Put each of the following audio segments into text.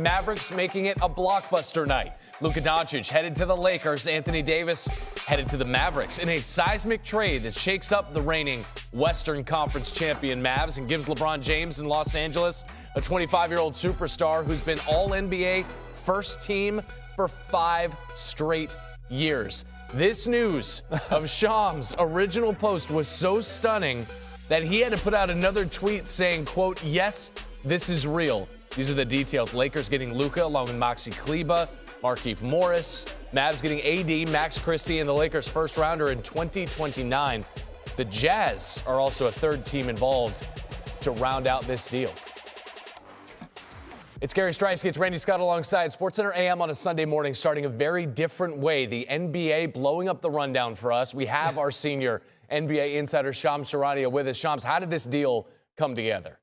Mavericks making it a blockbuster night. Luka Doncic headed to the Lakers. Anthony Davis headed to the Mavericks in a seismic trade that shakes up the reigning Western Conference champion Mavs and gives LeBron James in Los Angeles a 25-year-old superstar who's been All-NBA first team for 5 straight years. This news of Shams' original post was so stunning that he had to put out another tweet saying, quote, "Yes, this is real." These are the details. Lakers getting Luka along with Maxi Kleba, Markieff Morris. Mavs getting AD, Max Christie, and the Lakers first rounder in 2029. The Jazz are also a third team involved to round out this deal. It's Gary Streisky. It's Randy Scott alongside SportsCenter AM on a Sunday morning, starting a very different way. The NBA blowing up the rundown for us. We have our senior NBA insider, Shams Charania, with us. Shams, how did this deal come together?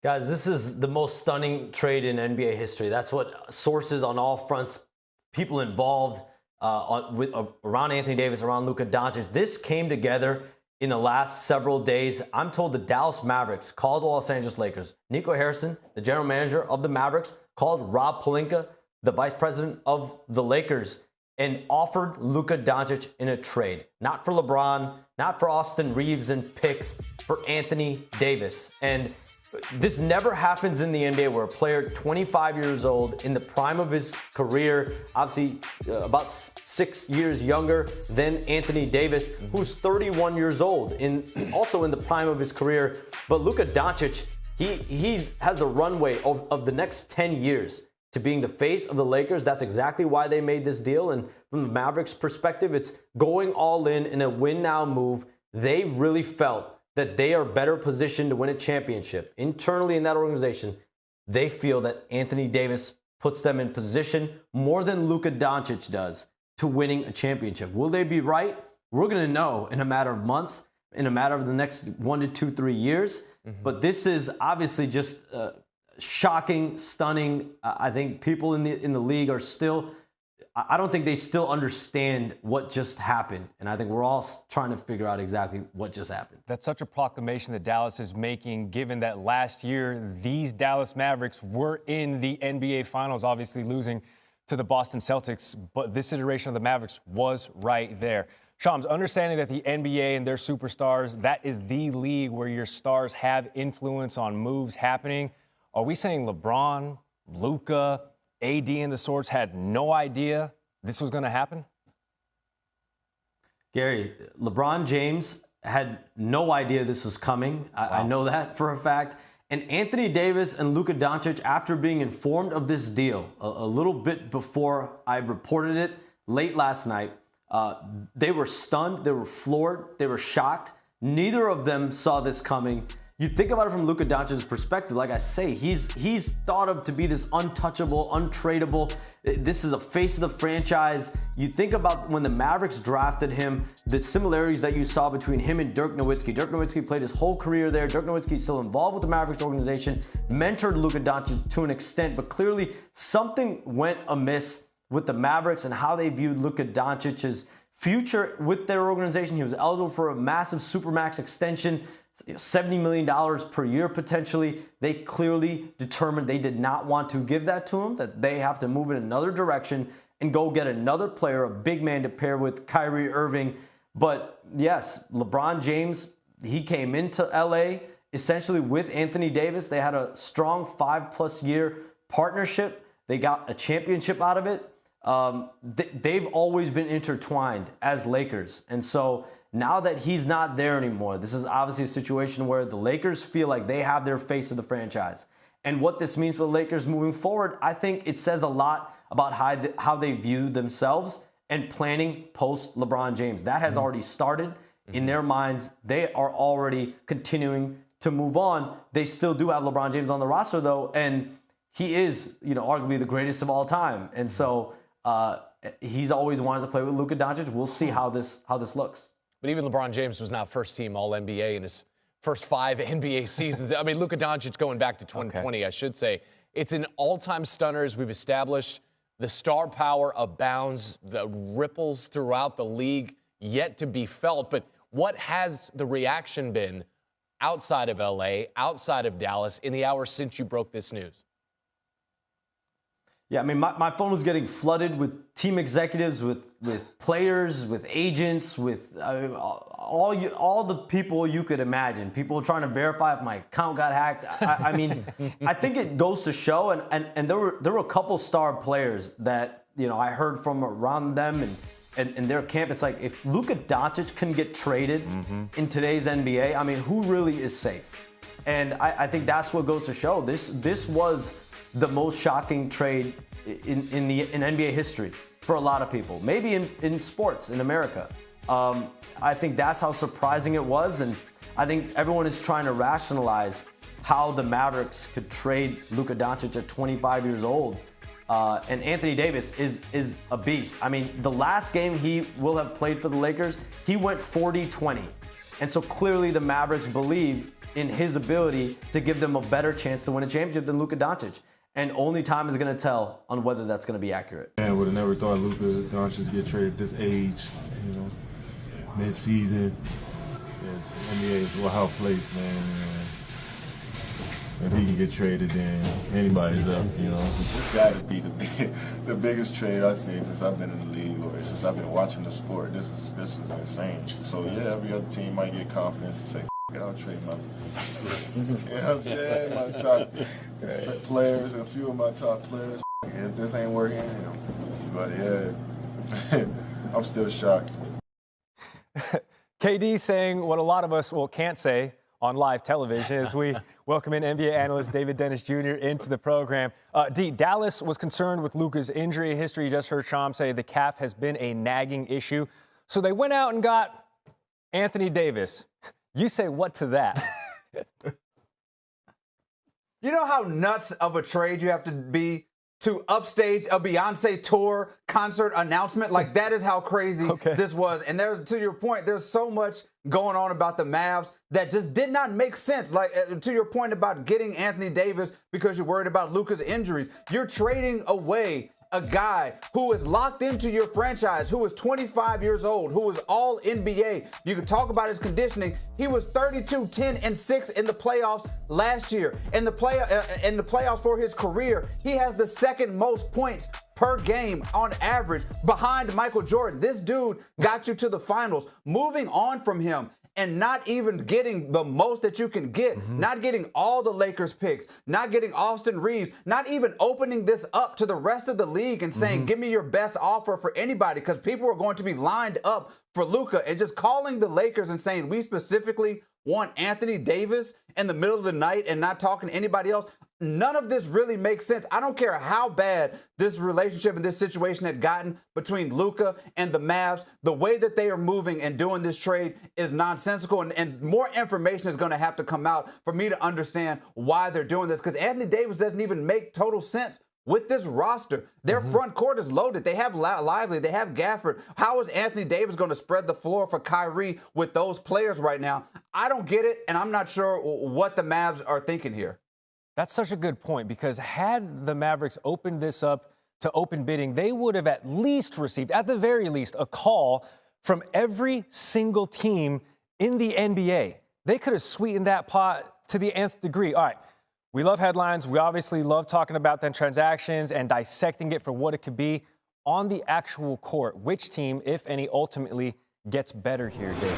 Guys, this is the most stunning trade in NBA history. That's what sources on all fronts, people involved around Anthony Davis, around Luka Doncic. This came together in the last several days. I'm told the Dallas Mavericks called the Los Angeles Lakers. Nico Harrison, the general manager of the Mavericks, called Rob Pelinka, the vice president of the Lakers, and offered Luka Doncic in a trade. Not for LeBron, not for Austin Reeves and picks, for Anthony Davis. And this never happens in the NBA where a player 25 years old in the prime of his career, obviously about 6 years younger than Anthony Davis, who's 31 years old, also in the prime of his career. But Luka Doncic, he has the runway of the next 10 years to being the face of the Lakers. That's exactly why they made this deal. And from the Mavericks' perspective, it's going all in a win-now move. They really felt that they are better positioned to win a championship. Internally in that organization, they feel that Anthony Davis puts them in position more than Luka Doncic does to winning a championship. Will they be right? We're going to know in a matter of months, in a matter of the next 1 to 2, 3 years. But this is obviously just shocking, stunning. I think people in the league are still, I don't think they still understand what just happened. And I think we're all trying to figure out exactly what just happened. That's such a proclamation that Dallas is making, given that last year these Dallas Mavericks were in the NBA Finals, obviously losing to the Boston Celtics. But this iteration of the Mavericks was right there. Shams, understanding that the NBA and their superstars, that is the league where your stars have influence on moves happening. Are we saying LeBron, Luka, AD and the sorts had no idea this was going to happen? Gary, LeBron James had no idea this was coming. I know that for a fact. And Anthony Davis and Luka Doncic, after being informed of this deal a little bit before I reported it late last night, they were stunned, they were floored, they were shocked. Neither of them saw this coming. You think about it from Luka Doncic's perspective, like I say, he's thought of to be this untouchable, untradeable. This is a face of the franchise. You think about when the Mavericks drafted him, the similarities that you saw between him and Dirk Nowitzki. Dirk Nowitzki played his whole career there. Dirk Nowitzki is still involved with the Mavericks organization, mentored Luka Doncic to an extent, but clearly something went amiss with the Mavericks and how they viewed Luka Doncic's future with their organization. He was eligible for a massive Supermax extension, $70 million per year potentially. They clearly determined they did not want to give that to him, that they have to move in another direction and go get another player, a big man to pair with Kyrie Irving. But yes, LeBron James, he came into LA essentially with Anthony Davis. They had a strong 5+ year partnership. They got a championship out of it. They've always been intertwined as Lakers. And so now that he's not there anymore, this is obviously a situation where the Lakers feel like they have their face of the franchise. And what this means for the Lakers moving forward, I think it says a lot about how they view themselves and planning post LeBron James. That has already started in their minds. They are already continuing to move on. They still do have LeBron James on the roster though, and he is, arguably the greatest of all time. And so he's always wanted to play with Luka Doncic. We'll see how this looks. But even LeBron James was not first-team All-NBA in his first 5 NBA seasons. I mean, Luka Doncic going back to 2020, I should say. It's an all-time stunner, as we've established. The star power abounds, the ripples throughout the league yet to be felt. But what has the reaction been outside of LA, outside of Dallas, in the hours since you broke this news? Yeah, I mean, my phone was getting flooded with team executives, with players, with agents, with all the people you could imagine. People trying to verify if my account got hacked. I mean, I think it goes to show, and there were a couple star players that, you know, I heard from around them and their camp. It's like, if Luka Doncic can get traded in today's NBA, I mean, who really is safe? And I think that's what goes to show. This was the most shocking trade in NBA history for a lot of people, maybe in sports in America. I think that's how surprising it was, and I think everyone is trying to rationalize how the Mavericks could trade Luka Doncic at 25 years old. And Anthony Davis is a beast. I mean, the last game he will have played for the Lakers, he went 40-20. And so clearly the Mavericks believe in his ability to give them a better chance to win a championship than Luka Doncic. And only time is going to tell on whether that's going to be accurate. Man, would have never thought Luka Doncic get traded at this age, you know, mid-season. Yes, NBA is a wild place, man. If he can get traded, then anybody's up, you know. It's got to be the biggest trade I've seen since I've been in the league, or since I've been watching the sport. This is insane. So yeah, every other team might get confidence and say, I'll trade my, you know what I'm saying? My top players, a few of my top players. If this ain't working, you know. But yeah, I'm still shocked. KD saying what a lot of us can't say on live television as we welcome in NBA analyst David Dennis Jr. into the program. Dallas was concerned with Luka's injury history. You just heard Sham say the calf has been a nagging issue. So they went out and got Anthony Davis. You say what to that? You know how nuts of a trade you have to be to upstage a Beyonce tour concert announcement? Like, that is how crazy this was. And there, to your point, there's so much going on about the Mavs that just did not make sense. Like, to your point about getting Anthony Davis because you're worried about Luka's injuries, you're trading away a guy who is locked into your franchise, who is 25 years old, who is all NBA. You can talk about his conditioning. He was 32, 10, and 6 in the playoffs last year. In the playoffs for his career, he has the second most points per game on average behind Michael Jordan. This dude got you to the finals. Moving on from him and not even getting the most that you can get, not getting all the Lakers picks, not getting Austin Reeves, not even opening this up to the rest of the league and saying, give me your best offer for anybody, because people are going to be lined up for Luka, and just calling the Lakers and saying, we specifically want Anthony Davis in the middle of the night and not talking to anybody else. None of this really makes sense. I don't care how bad this relationship and this situation had gotten between Luka and the Mavs. The way that they are moving and doing this trade is nonsensical, and more information is going to have to come out for me to understand why they're doing this, because Anthony Davis doesn't even make total sense with this roster. Their front court is loaded. They have Lively. They have Gafford. How is Anthony Davis going to spread the floor for Kyrie with those players right now? I don't get it, and I'm not sure what the Mavs are thinking here. That's such a good point, because had the Mavericks opened this up to open bidding, they would have at least received, at the very least, a call from every single team in the NBA. They could have sweetened that pot to the nth degree. All right, we love headlines. We obviously love talking about them transactions and dissecting it for what it could be. On the actual court, which team, if any, ultimately gets better here, David?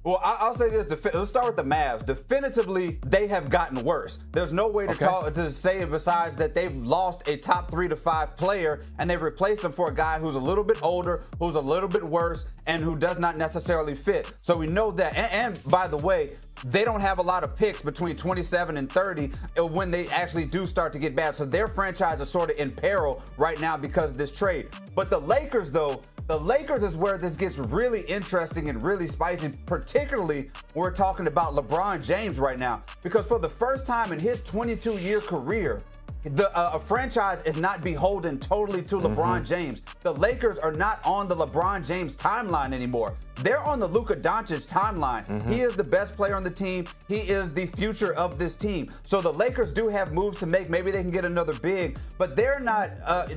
Well, I'll say this. Let's start with the Mavs. Definitively, they have gotten worse. There's no way to say it besides that they've lost a top 3 to 5 player, and they've replaced him for a guy who's a little bit older, who's a little bit worse, and who does not necessarily fit. So we know that. And by the way, they don't have a lot of picks between 27 and 30 when they actually do start to get bad. So their franchise is sort of in peril right now because of this trade. But the Lakers, though, the Lakers is where this gets really interesting and really spicy, particularly when we're talking about LeBron James right now. Because for the first time in his 22-year career, a franchise is not beholden totally to LeBron James. The Lakers are not on the LeBron James timeline anymore. They're on the Luka Doncic timeline. He is the best player on the team. He is the future of this team. So the Lakers do have moves to make. Maybe they can get another big, but they're not.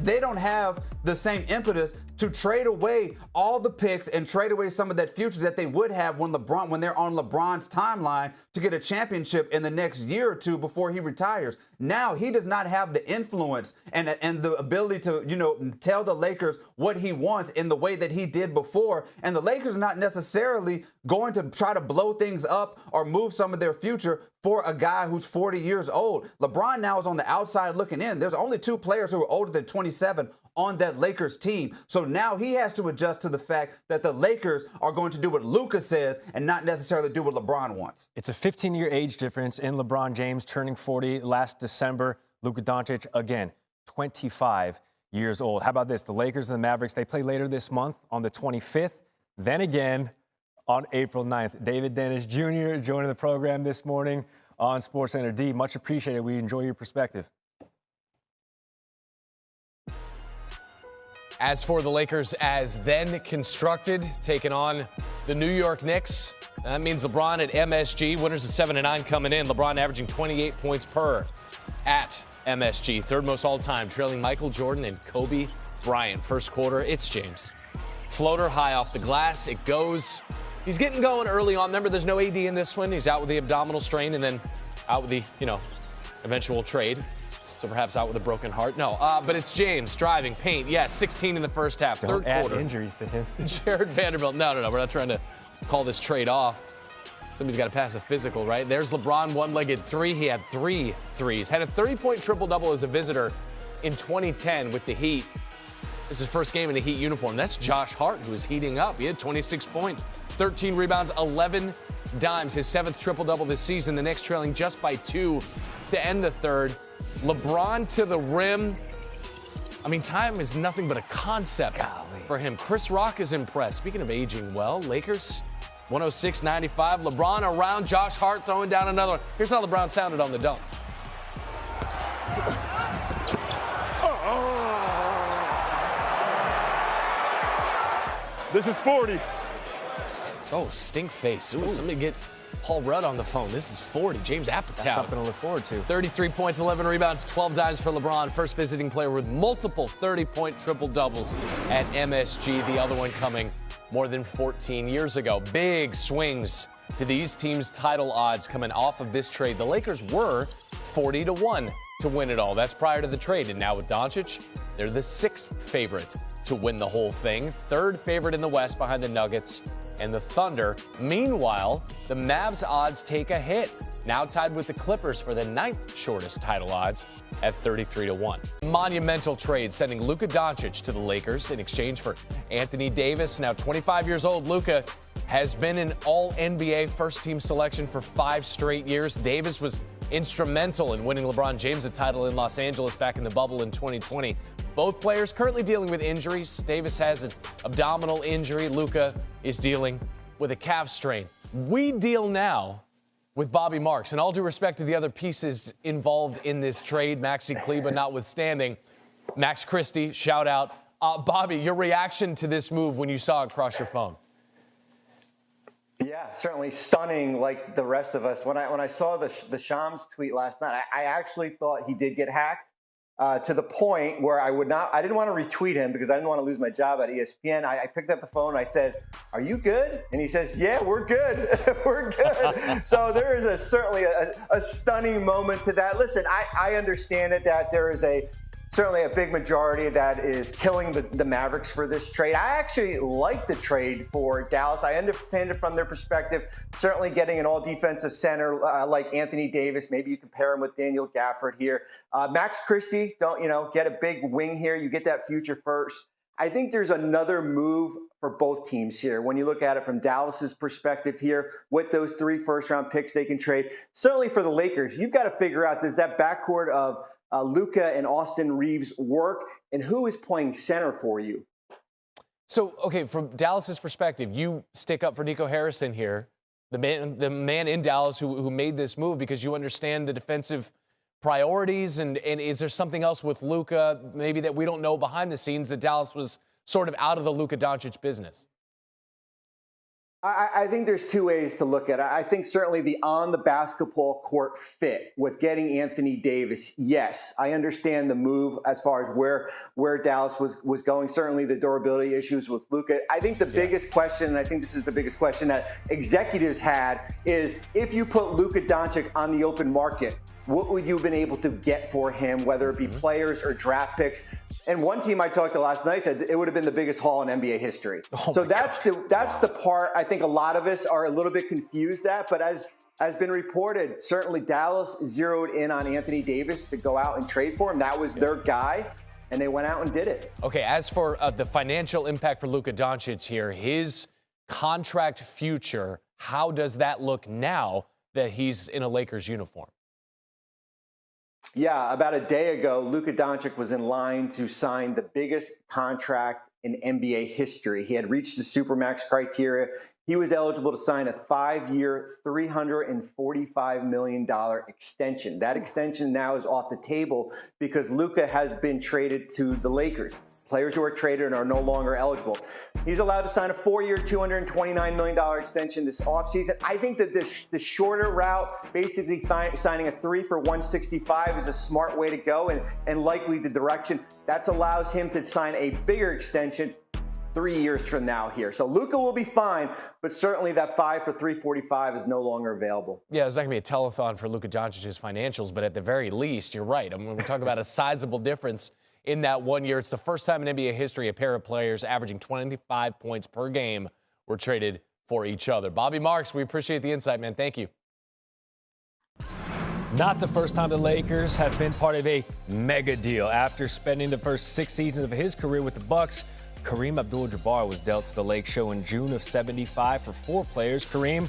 They don't have the same impetus to trade away all the picks and trade away some of that future that they would have when they're on LeBron's timeline to get a championship in the next year or two before he retires. Now he does not have the influence and the ability to, tell the Lakers what he wants in the way that he did before. And the Lakers are not necessarily going to try to blow things up or move some of their future for a guy who's 40 years old. LeBron now is on the outside looking in. There's only 2 players who are older than 27 on that Lakers team. So now he has to adjust to the fact that the Lakers are going to do what Luka says and not necessarily do what LeBron wants. It's a 15-year age difference in LeBron James turning 40 last December. Luka Doncic, again, 25 years old. How about this? The Lakers and the Mavericks, they play later this month on the 25th, then again on April 9th. David Dennis Jr. joining the program this morning on SportsCenter. D, much appreciated. We enjoy your perspective. As for the Lakers as then constructed, taking on the New York Knicks, that means LeBron at MSG. Winners of 7-9 coming in. LeBron averaging 28 points per at MSG. Third most all-time, trailing Michael Jordan and Kobe Bryant. First quarter, it's James. Floater high off the glass. It goes. He's getting going early on. Remember, there's no AD in this one. He's out with the abdominal strain and then out with the, eventual trade. So perhaps out with a broken heart. No, but it's James driving, paint. Yes, 16 in the first half. Don't third add quarter. Injuries to him. Jared Vanderbilt. No. We're not trying to call this trade off. Somebody's got to pass a physical, right? There's LeBron, one-legged 3. He had 3 threes. Had a 30-point triple-double as a visitor in 2010 with the Heat. This is his first game in a Heat uniform. That's Josh Hart, who is heating up. He had 26 points, 13 rebounds, 11 dimes. His 7th triple-double this season. The Knicks trailing just by 2 to end the third. LeBron to the rim. I mean, time is nothing but a concept for him. Chris Rock is impressed. Speaking of aging well, Lakers 106-95. LeBron around, Josh Hart throwing down another one. Here's how LeBron sounded on the dunk. This is 40. Oh, stink face. Ooh, somebody get Paul Rudd on the phone. This is 40. James Apatow. That's something to look forward to. 33 points, 11 rebounds, 12 dimes for LeBron. First visiting player with multiple 30-point triple-doubles at MSG. The other one coming more than 14 years ago. Big swings to these teams' title odds coming off of this trade. The Lakers were 40-1 to win it all. That's prior to the trade. And now with Doncic, they're the 6th favorite to win the whole thing. 3rd favorite in the West behind the Nuggets and the Thunder. Meanwhile, the Mavs odds take a hit. Now tied with the Clippers for the 9th shortest title odds at 33-1. Monumental trade sending Luka Doncic to the Lakers in exchange for Anthony Davis. Now 25 years old, Luka has been an all-NBA first-team selection for 5 straight years. Davis was instrumental in winning LeBron James a title in Los Angeles back in the bubble in 2020. Both players currently dealing with injuries. Davis has an abdominal injury. Luka is dealing with a calf strain. We deal now with Bobby Marks. And all due respect to the other pieces involved in this trade, Maxi Kleber notwithstanding, Max Christie, shout out. Bobby, your reaction to this move when you saw it cross your phone? Yeah, certainly stunning like the rest of us. When I saw the Shams tweet last night, I actually thought he did get hacked. To the point where I didn't want to retweet him because I didn't want to lose my job at ESPN. I picked up the phone and I said, "Are you good?" And he says, "Yeah, we're good. We're good." So there is certainly a stunning moment to that. Listen, I understand it that there is certainly a big majority that is killing the Mavericks for this trade. I actually like the trade for Dallas. I understand it from their perspective. Certainly getting an all-defensive center like Anthony Davis. Maybe you can pair him with Daniel Gafford here. Max Christie, don't get a big wing here. You get that future first. I think there's another move for both teams here. When you look at it from Dallas's perspective here, with those 3 first-round picks they can trade. Certainly for the Lakers, you've got to figure out, does that backcourt of Luka and Austin Reeves work, and who is playing center for you? So, okay, from Dallas's perspective, you stick up for Nico Harrison here, the man in Dallas who made this move because you understand the defensive priorities, and is there something else with Luka maybe that we don't know behind the scenes that Dallas was sort of out of the Luka Doncic business? I think there's two ways to look at it. I think certainly the on the basketball court fit with getting Anthony Davis. Yes, I understand the move as far as where Dallas was going. Certainly the durability issues with Luka. I think the biggest question, and I think this is the biggest question that executives had, is if you put Luka Doncic on the open market, what would you have been able to get for him, whether it be players or draft picks? And one team I talked to last night said it would have been the biggest haul in NBA history. So that's the part I think a lot of us are a little bit confused at. But as has been reported, certainly Dallas zeroed in on Anthony Davis to go out and trade for him. That was their guy, and they went out and did it. Okay, as for the financial impact for Luka Doncic here, his contract future, how does that look now that he's in a Lakers uniform? Yeah, about a day ago, Luka Doncic was in line to sign the biggest contract in NBA history. He had reached the Supermax criteria. He was eligible to sign a 5-year, $345 million extension. That extension now is off the table because Luka has been traded to the Lakers. Players who are traded and are no longer eligible. He's allowed to sign a 4-year, $229 million extension this offseason. I think that the shorter route, basically signing a 3 for $165, is a smart way to go and likely the direction. That allows him to sign a bigger extension 3 years from now here. So Luka will be fine, but certainly that 5 for $345 is no longer available. Yeah, it's not going to be a telethon for Luka Doncic's financials, but at the very least, you're right. I mean, we're talking about a sizable difference in that 1 year. It's the first time in NBA history a pair of players averaging 25 points per game were traded for each other. Bobby Marks, we appreciate the insight, man. Thank you. Not the first time the Lakers have been part of a mega deal. After spending the first 6 seasons of his career with the Bucks, Kareem Abdul-Jabbar was dealt to the Lake Show in June of '75 for 4 players. Kareem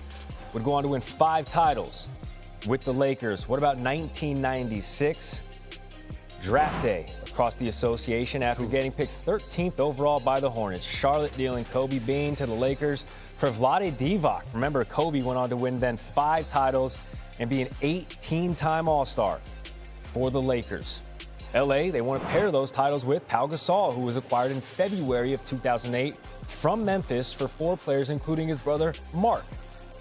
would go on to win 5 titles with the Lakers. What about 1996? Draft day across the association after getting picked 13th overall by the Hornets. Charlotte dealing Kobe Bean to the Lakers for Vlade Divac. Remember, Kobe went on to win then 5 titles and be an 18-time All-Star for the Lakers. LA, they won a pair of those titles with Pau Gasol, who was acquired in February of 2008 from Memphis for 4 players, including his brother Mark.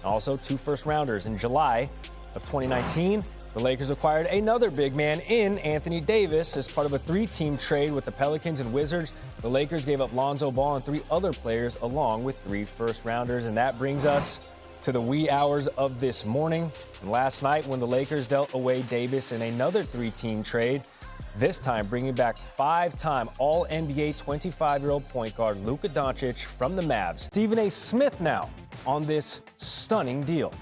Also 2 first-rounders. In July of 2019, the Lakers acquired another big man in Anthony Davis as part of a 3-team trade with the Pelicans and Wizards. The Lakers gave up Lonzo Ball and 3 other players along with 3 first-rounders. And that brings us to the wee hours of this morning. And last night when the Lakers dealt away Davis in another 3-team trade, this time bringing back 5-time All-NBA 25-year-old point guard Luka Doncic from the Mavs. Stephen A. Smith now on this stunning deal.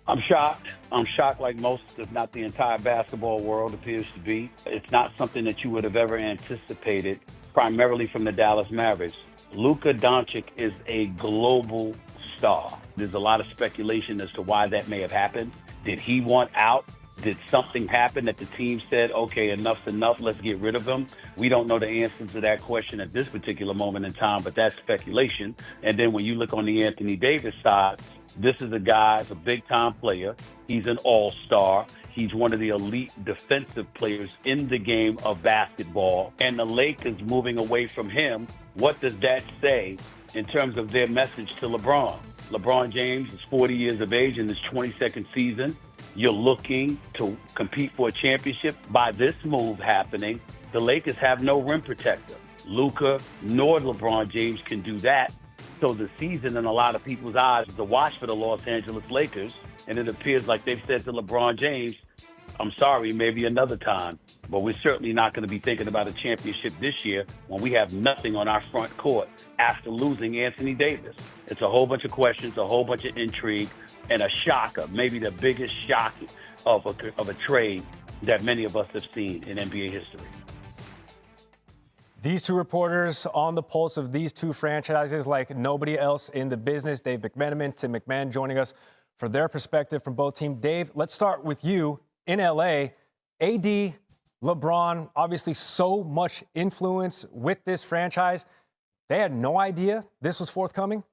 I'm shocked. I'm shocked like most, if not the entire basketball world appears to be. It's not something that you would have ever anticipated, primarily from the Dallas Mavericks. Luka Doncic is a global star. There's a lot of speculation as to why that may have happened. Did he want out? Did something happen that the team said, okay, enough's enough, let's get rid of him? We don't know the answers to that question at this particular moment in time, but that's speculation. And then when you look on the Anthony Davis side, this is a guy, a big-time player. He's an all-star. He's one of the elite defensive players in the game of basketball. And the Lakers moving away from him, what does that say in terms of their message to LeBron? LeBron James is 40 years of age in his 22nd season. You're looking to compete for a championship. By this move happening, the Lakers have no rim protector. Luka nor LeBron James can do that. So the season, in a lot of people's eyes, is a wash for the Los Angeles Lakers. And it appears like they've said to LeBron James, I'm sorry, maybe another time. But we're certainly not going to be thinking about a championship this year when we have nothing on our front court after losing Anthony Davis. It's a whole bunch of questions, a whole bunch of intrigue, and a shocker, maybe the biggest shock of a trade that many of us have seen in NBA history. These 2 reporters on the pulse of these 2 franchises like nobody else in the business. Dave McMenamin, Tim McMahon joining us for their perspective from both teams. Dave, let's start with you in LA. AD, LeBron, obviously so much influence with this franchise. They had no idea this was forthcoming?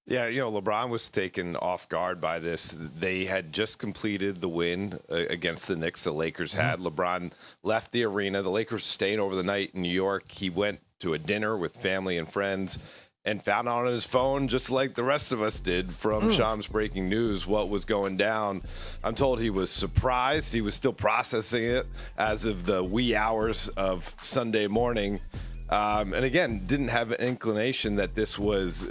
Yeah, LeBron was taken off guard by this. They had just completed the win against the Knicks. The Lakers had. LeBron left the arena. The Lakers staying over the night in New York. He went to a dinner with family and friends. and found out on his phone, just like the rest of us did, from Shams breaking news, what was going down. I'm told he was surprised. He was still processing it as of the wee hours of Sunday morning. And again, didn't have an inclination that this was,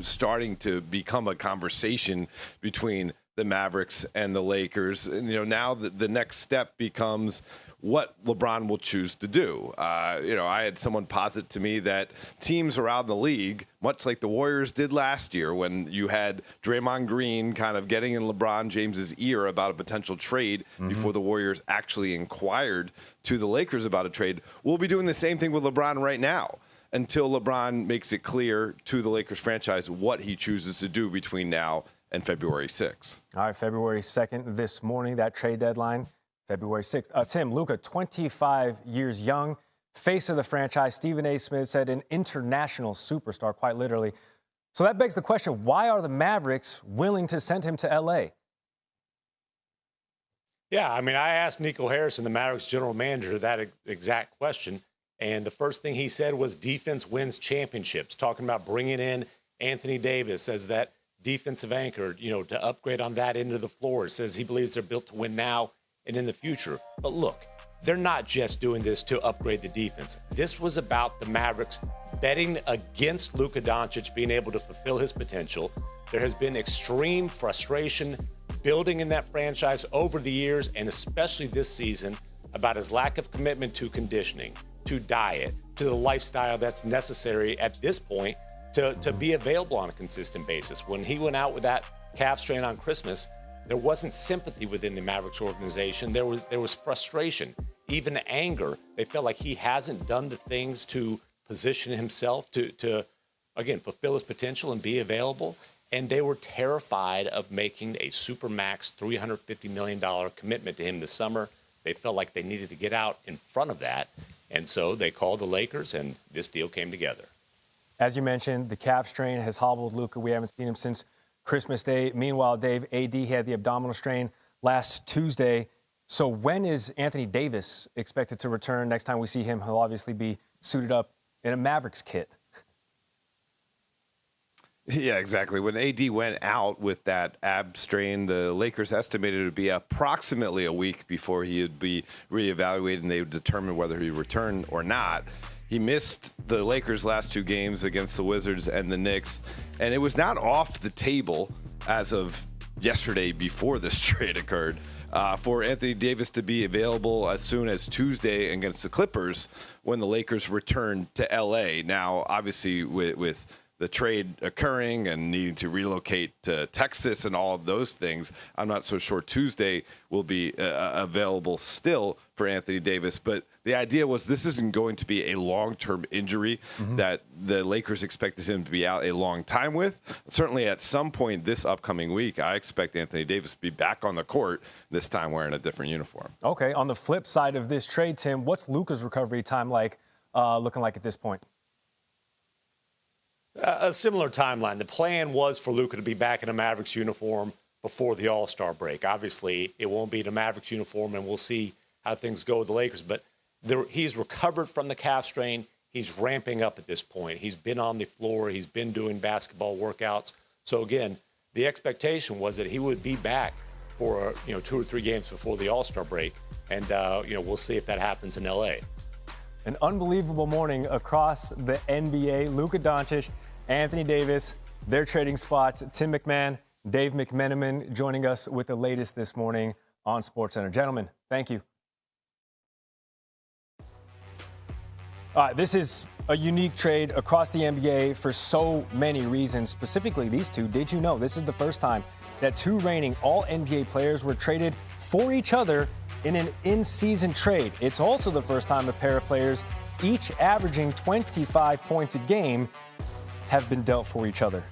starting to become a conversation between the Mavericks and the Lakers. And, now the next step becomes what LeBron will choose to do. I had someone posit to me that teams around the league, much like the Warriors did last year when you had Draymond Green kind of getting in LeBron James's ear about a potential trade before the Warriors actually inquired to the Lakers about a trade, we'll be doing the same thing with LeBron right now until LeBron makes it clear to the Lakers franchise what he chooses to do between now and February 6th. All right, February 2nd this morning, that trade deadline. February 6th. Tim, Luka, 25 years young, face of the franchise. Stephen A. Smith said an international superstar, quite literally. So that begs the question, why are the Mavericks willing to send him to L.A.? Yeah, I mean, I asked Nico Harrison, the Mavericks general manager, that exact question. And the first thing he said was defense wins championships, talking about bringing in Anthony Davis as that defensive anchor, to upgrade on that end of the floor. It says he believes they're built to win now and in the future. But look, they're not just doing this to upgrade the defense. This was about the Mavericks betting against Luka Doncic being able to fulfill his potential. There has been extreme frustration building in that franchise over the years, and especially this season, about his lack of commitment to conditioning, to diet, to the lifestyle that's necessary at this point to be available on a consistent basis. When he went out with that calf strain on Christmas, there wasn't sympathy within the Mavericks organization. There was frustration, even anger. They felt like he hasn't done the things to position himself to again, fulfill his potential and be available. And they were terrified of making a supermax $350 million commitment to him this summer. They felt like they needed to get out in front of that. And so they called the Lakers, and this deal came together. As you mentioned, the calf strain has hobbled Luka. We haven't seen him since Christmas Day. Meanwhile, Dave, AD had the abdominal strain last Tuesday. So when is Anthony Davis expected to return? Next time we see him, he'll obviously be suited up in a Mavericks kit. Yeah, exactly. When AD went out with that ab strain, the Lakers estimated it would be approximately a week before he would be reevaluated and they would determine whether he would return or not. He missed the Lakers' last two games against the Wizards and the Knicks, and it was not off the table as of yesterday before this trade occurred for Anthony Davis to be available as soon as Tuesday against the Clippers when the Lakers returned to L.A. Now, obviously, with the trade occurring and needing to relocate to Texas and all of those things, I'm not so sure Tuesday will be available still for Anthony Davis. But the idea was this isn't going to be a long-term injury that the Lakers expected him to be out a long time with. Certainly at some point this upcoming week, I expect Anthony Davis to be back on the court, this time wearing a different uniform. Okay, on the flip side of this trade, Tim, what's Luka's recovery time looking like at this point? A similar timeline. The plan was for Luka to be back in a Mavericks uniform before the All-Star break. Obviously, it won't be in a Mavericks uniform, and we'll see how things go with the Lakers. But he's recovered from the calf strain. He's ramping up at this point. He's been on the floor. He's been doing basketball workouts. So, again, the expectation was that he would be back for 2 or 3 games before the All-Star break. And, we'll see if that happens in L.A. An unbelievable morning across the NBA. Luka Doncic, Anthony Davis, they're trading spots. Tim McMahon, Dave McMenamin joining us with the latest this morning on SportsCenter. Gentlemen, thank you. All right, this is a unique trade across the NBA for so many reasons, specifically these two. Did you know this is the first time that 2 reigning All-NBA players were traded for each other in an in-season trade? It's also the first time a pair of players, each averaging 25 points a game, have been dealt for each other.